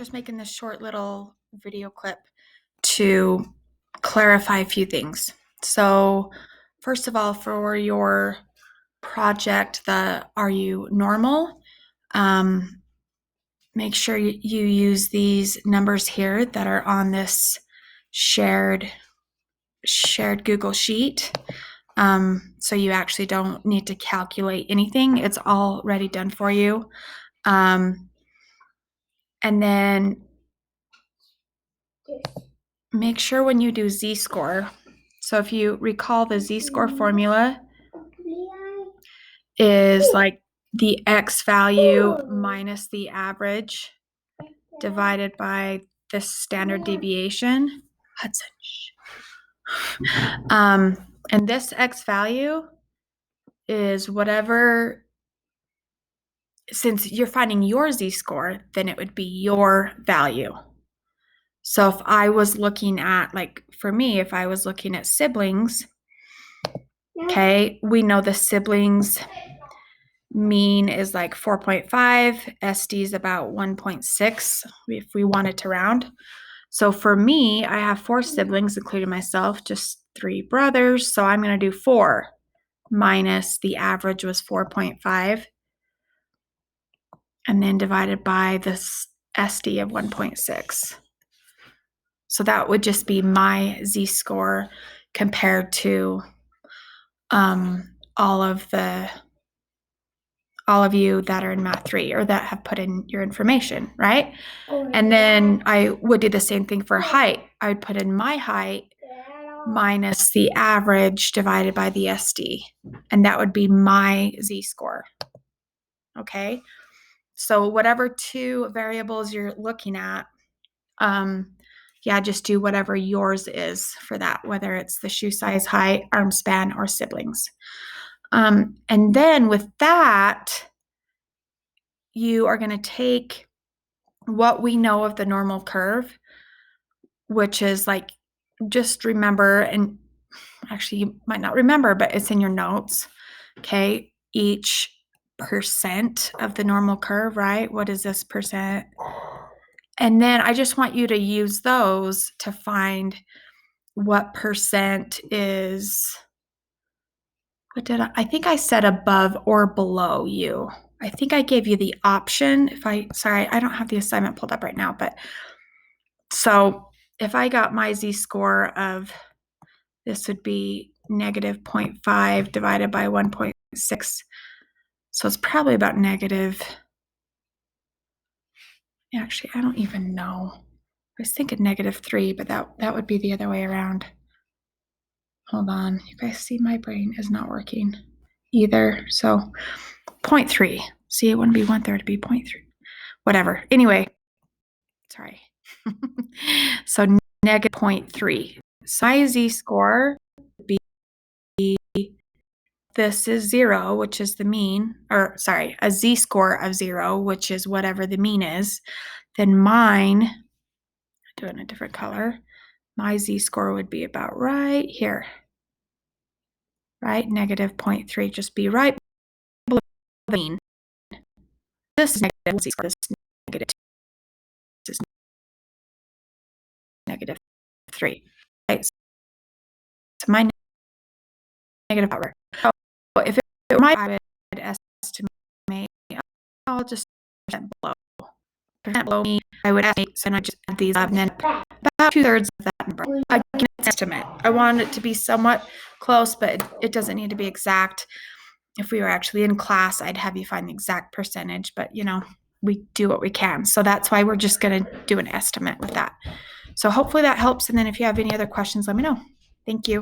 Just making this short little video clip to clarify a few things. So first of all, for your project, the Are You Normal? Make sure you use these numbers here that are on this shared Google Sheet. So you actually don't need to calculate anything. It's already done for you. And then make sure when you do z-score, so if you recall, the z-score formula is like the x value minus the average divided by the standard deviation. Hudson. And this x value is whatever, since you're finding your z-score, then it would be your value. So if I was looking at, like for me, if I was looking at siblings, okay, we know the siblings mean is like 4.5, SD is about 1.6 if we wanted to round. So for me, I have 4 siblings, including myself, just 3 brothers. So I'm going to do 4 minus the average was 4.5 and then divided by this SD of 1.6. So that would just be my z-score compared to all of you that are in Math 3 or that have put in your information, right? And then I would do the same thing for height. I would put in my height minus the average divided by the SD, and that would be my z-score. Okay, so whatever 2 variables you're looking at, yeah, just do whatever yours is for that, whether it's the shoe size, height, arm span, or siblings. And then with that, you are going to take what we know of the normal curve, which is like, just remember, and actually you might not remember, but it's in your notes, okay? Each percent of the normal curve, right? What is this percent? And then I just want you to use those to find what percent is, what did I think I said above or below you. I think I gave you the option. Sorry, I don't have the assignment pulled up right now, but so if I got my z-score of, this would be negative 0.5 divided by 1.6. So it's probably about negative, actually, I don't even know. I was thinking negative 3, but that would be the other way around. Hold on, you guys see my brain is not working either. So 0.3. See, it wouldn't be 1/3, it'd be 0.3. Whatever. Anyway, sorry. So negative 0.3. So my z-score would be, this is 0, which is the mean, or sorry, a z-score of 0, which is whatever the mean is. Then mine, I'll do it in a different color. My z-score would be about right here, right? Negative 0.3, just be right below the mean. This is negative z-score, this is negative 2, this is negative 3, right? So my negative power. So if it might, I would estimate, I'll just percent below me, I would estimate, and I just add these up, and then about 2/3 of that number. I can estimate. I want it to be somewhat close, but it doesn't need to be exact. If we were actually in class, I'd have you find the exact percentage, but we do what we can. So that's why we're just going to do an estimate with that. So hopefully that helps. And then if you have any other questions, let me know. Thank you.